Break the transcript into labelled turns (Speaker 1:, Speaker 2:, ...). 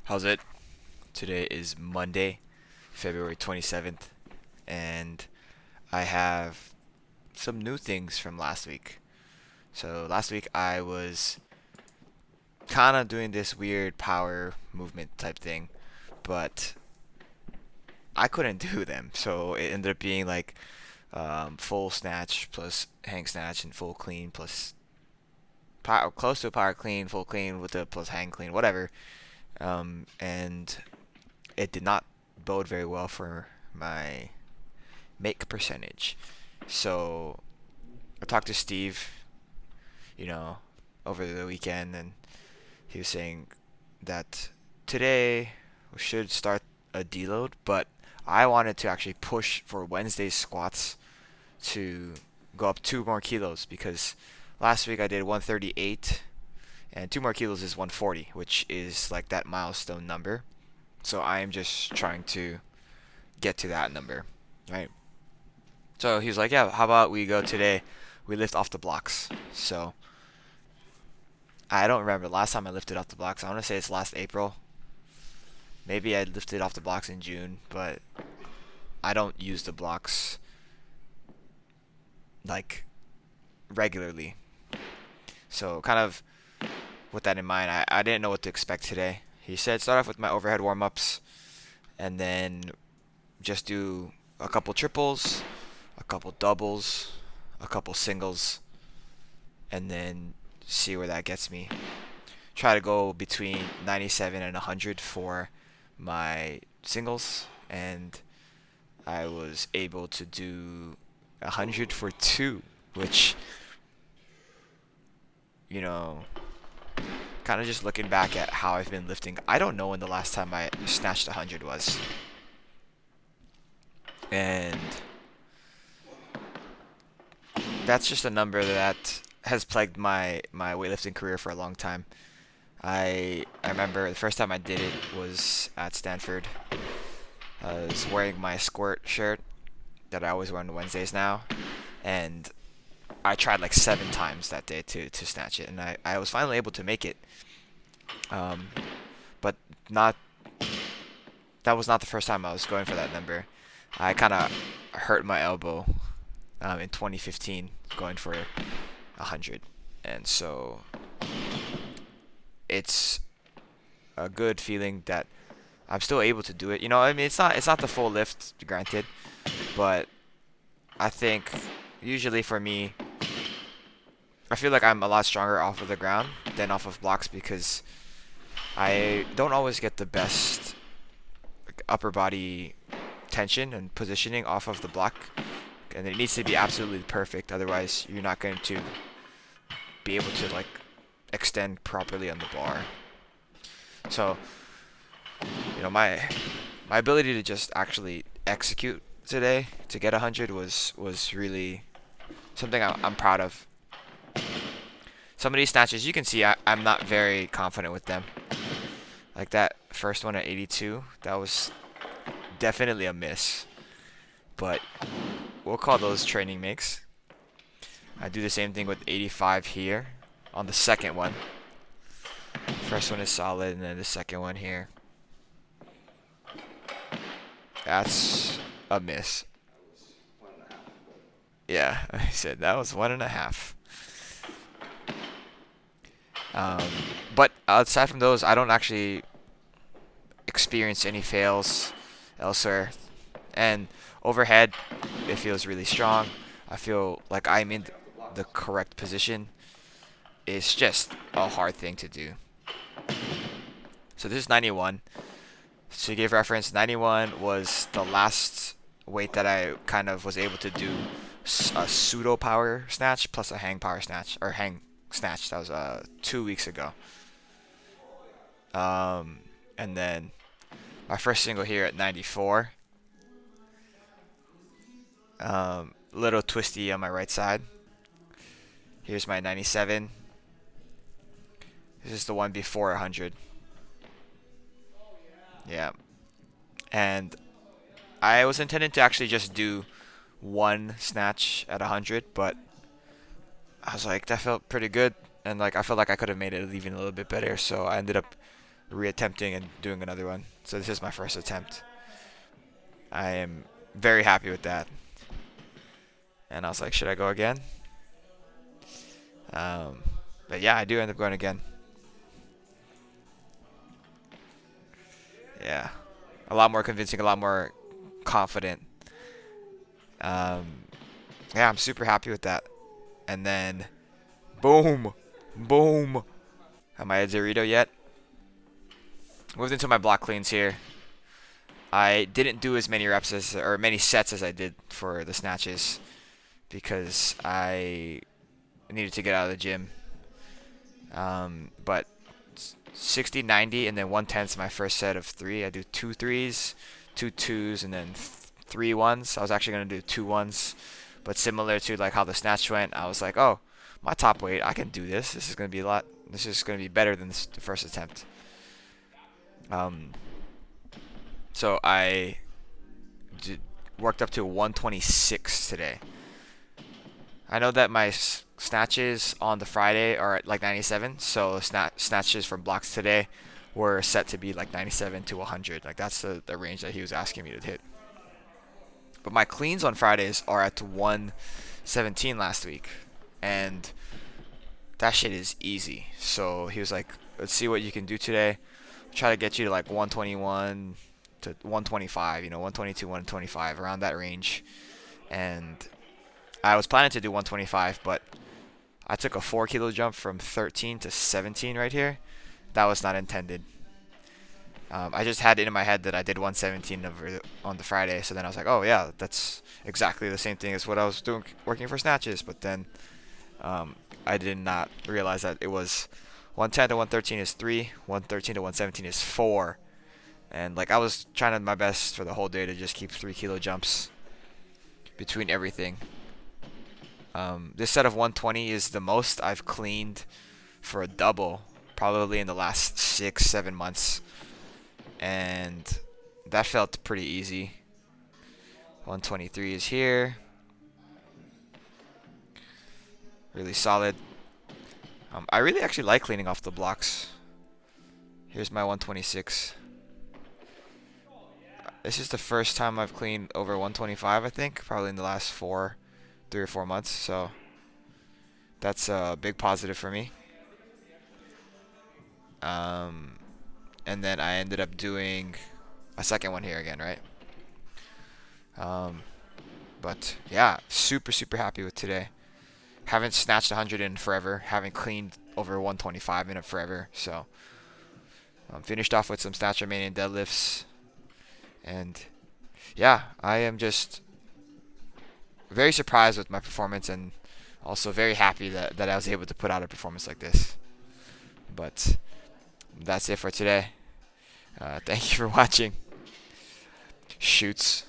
Speaker 1: How's it? Today is Monday, February 27th, and I have some new things from last week. So, last week I was kind of doing this weird power movement type thing, but I couldn't do them. So, it ended up being like full snatch plus hang snatch and full clean plus power, close to a power clean, full clean with a plus hang clean, whatever. And it did not bode very well for my make percentage. So I talked to Steve, you know, over the weekend, and he was saying that today we should start a deload, but I wanted to actually push for Wednesday's squats to go up 2 more kilos because last week I did 138 and 2 more kilos is 140, which is like that milestone number. So I am just trying to get to that number, right? So he was like, yeah, how about we go today? We lift off the blocks. So I don't remember the last time I lifted off the blocks. I want to say it's last April. Maybe I lifted off the blocks in June, but I don't use the blocks like regularly. So kind of with that in mind, I didn't know what to expect today. He said start off with my overhead warm ups and then just do a couple triples, a couple doubles, a couple singles, and then see where that gets me. Try to go between 97 and 100 for my singles, and I was able to do 100 for two, which, you know, kind of just looking back at how I've been lifting, I don't know when the last time I snatched 100 was. And that's just a number that has plagued my weightlifting career for a long time. I remember the first time I did it was at Stanford. I was wearing my squirt shirt that I always wear on Wednesdays now, and I tried like 7 times that day to snatch it, and I was finally able to make it. Um, but not that was not the first time I was going for that number. I kind of hurt my elbow in 2015 going for 100, and so it's a good feeling that I'm still able to do it. You know, I mean, it's not the full lift, granted, but I think usually for me, I feel like I'm a lot stronger off of the ground than off of blocks because I don't always get the best like, upper body tension and positioning off of the block, and it needs to be absolutely perfect. Otherwise, you're not going to be able to like extend properly on the bar. So, my ability to just actually execute today to get 100 was really something I'm proud of. Some of these snatches, you can see I'm not very confident with them. Like that first one at 82, that was definitely a miss. But we'll call those training makes. I do the same thing with 85 here on the second one. First one is solid, and then the second one here. That's a miss. Yeah, I said that was 1.5. Um, but aside from those, I don't actually experience any fails elsewhere. And overhead, it feels really strong. I feel like I'm in the correct position. It's just a hard thing to do. So this is 91. To give reference, 91 was the last weight that I kind of was able to do a pseudo power snatch plus a hang power snatch or hang snatch. That was 2 weeks ago. Um, and then my first single here at 94. Little twisty on my right side. Here's my 97. This is the one before 100. Yeah. And I was intending to actually just do one snatch at 100, but I was like, that felt pretty good. And like I felt like I could have made it even a little bit better, so I ended up reattempting and doing another one. So this is my first attempt. I am very happy with that. And I was like, should I go again? Um, but yeah, I do end up going again. Yeah, a lot more convincing, a lot more confident. Um, yeah, I'm super happy with that. And then, boom, boom. Am I at Zerito yet? Moved into my block cleans here. I didn't do as many reps as or many sets as I did for the snatches because I needed to get out of the gym. But 60, 90, and then 110 is my first set of three. I do two threes, two twos, and then three ones. I was actually gonna do two ones, but similar to like how the snatch went, I was like, oh, my top weight, I can do this. This is gonna be a lot. This is gonna be better than the first attempt. Um, so I did, worked up to 126 today. I know that my snatches on the Friday are at like 97, so snatches from blocks today were set to be like 97 to 100. Like that's the range that he was asking me to hit. But my cleans on Fridays are at 117 last week, and that shit is easy. So he was like, let's see what you can do today. Try to get you to like 121 to 125, 122, 125, around that range. And I was planning to do 125, but I took a 4 kilo jump from 13 to 17 right here. That was not intended. I just had it in my head that I did 117 on the Friday, so then I was like, oh yeah, that's exactly the same thing as what I was doing working for snatches. But then I did not realize that it was 110 to 113 is 3, 113 to 117 is 4. And like I was trying my best for the whole day to just keep 3 kilo jumps between everything. This set of 120 is the most I've cleaned for a double probably in the last 6-7 months, and that felt pretty easy. 123 is here, really solid. I really actually like cleaning off the blocks. Here's my 126. This is the first time I've cleaned over 125, I think, probably in the last 3 or 4 months, so that's a big positive for me. And then I ended up doing a second one here again, right? But yeah, super, super happy with today. Haven't snatched 100 in forever. Haven't cleaned over 125 in it forever. So finished off with some snatch remaining deadlifts. And yeah, I am just very surprised with my performance and also very happy that I was able to put out a performance like this. But that's it for today. Thank you for watching. Shoots.